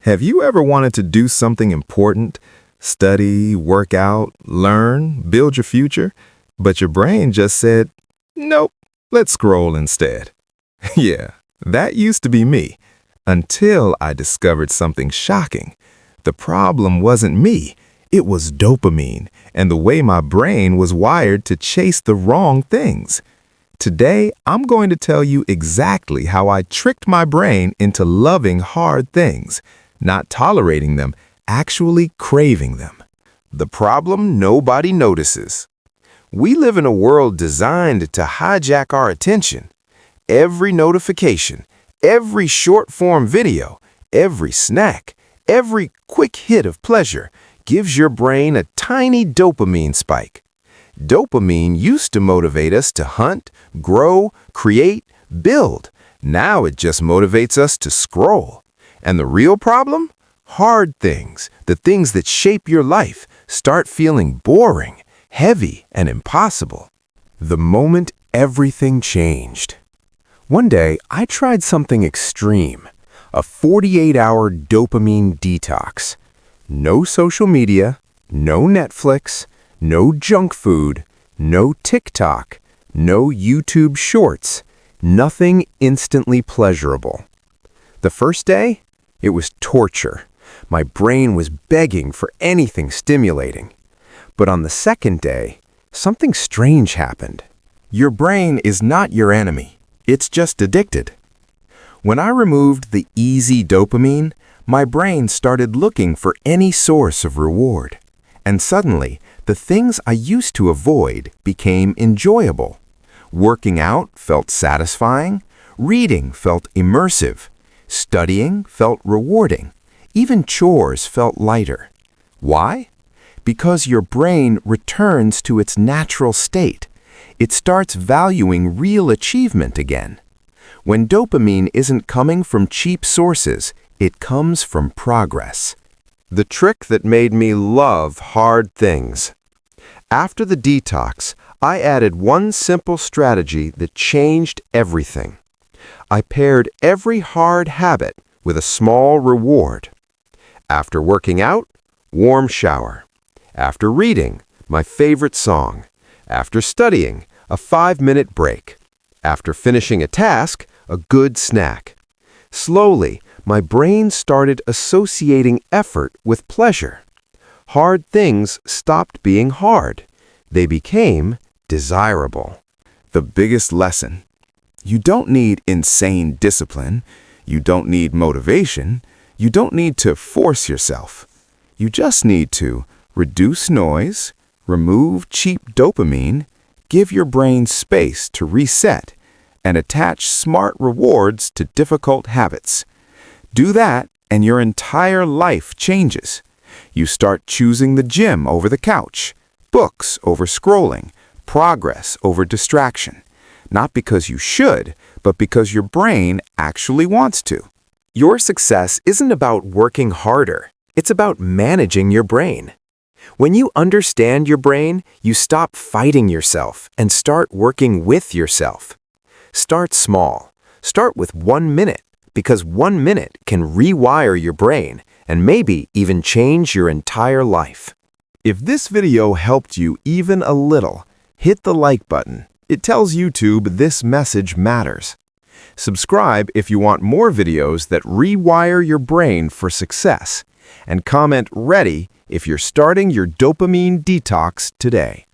Have you ever wanted to do something important, study, work out, learn, build your future, but your brain just said, nope, let's scroll instead? Yeah, that used to be me, until I discovered something shocking. The problem wasn't me, it was dopamine and the way my brain was wired to chase the wrong things. Today, I'm going to tell you exactly how I tricked my brain into loving hard things, not tolerating them, actually craving them. The problem nobody notices. We live in a world designed to hijack our attention. Every notification, every short-form video, every snack, every quick hit of pleasure gives your brain a tiny dopamine spike. Dopamine used to motivate us to hunt, grow, create, build. Now it just motivates us to scroll. And the real problem? Hard things, the things that shape your life, start feeling boring, heavy, and impossible. The moment everything changed. One day, I tried something extreme, a 48-hour dopamine detox. No social media, no Netflix, no junk food, no TikTok, no YouTube shorts, nothing instantly pleasurable. The first day, it was torture. My brain was begging for anything stimulating. But on the second day, something strange happened. Your brain is not your enemy. It's just addicted. When I removed the easy dopamine, my brain started looking for any source of reward. And suddenly, the things I used to avoid became enjoyable. Working out felt satisfying. Reading felt immersive. Studying felt rewarding. Even chores felt lighter. Why? Because your brain returns to its natural state. It starts valuing real achievement again. When dopamine isn't coming from cheap sources, it comes from progress. The trick that made me love hard things. After the detox, I added one simple strategy that changed everything. I paired every hard habit with a small reward. After working out, warm shower. After reading, my favorite song. After studying, a 5-minute break. After finishing a task, a good snack. Slowly, my brain started associating effort with pleasure. Hard things stopped being hard. They became desirable. The biggest lesson. You don't need insane discipline. You don't need motivation. You don't need to force yourself. You just need to reduce noise, remove cheap dopamine, give your brain space to reset, and attach smart rewards to difficult habits. Do that, and your entire life changes. You start choosing the gym over the couch, books over scrolling, progress over distraction. Not because you should, but because your brain actually wants to. Your success isn't about working harder. It's about managing your brain. When you understand your brain, you stop fighting yourself and start working with yourself. Start small. Start with 1 minute, because 1 minute can rewire your brain and maybe even change your entire life. If this video helped you even a little, hit the like button. It tells YouTube this message matters. Subscribe if you want more videos that rewire your brain for success. And comment "Ready" if you're starting your dopamine detox today.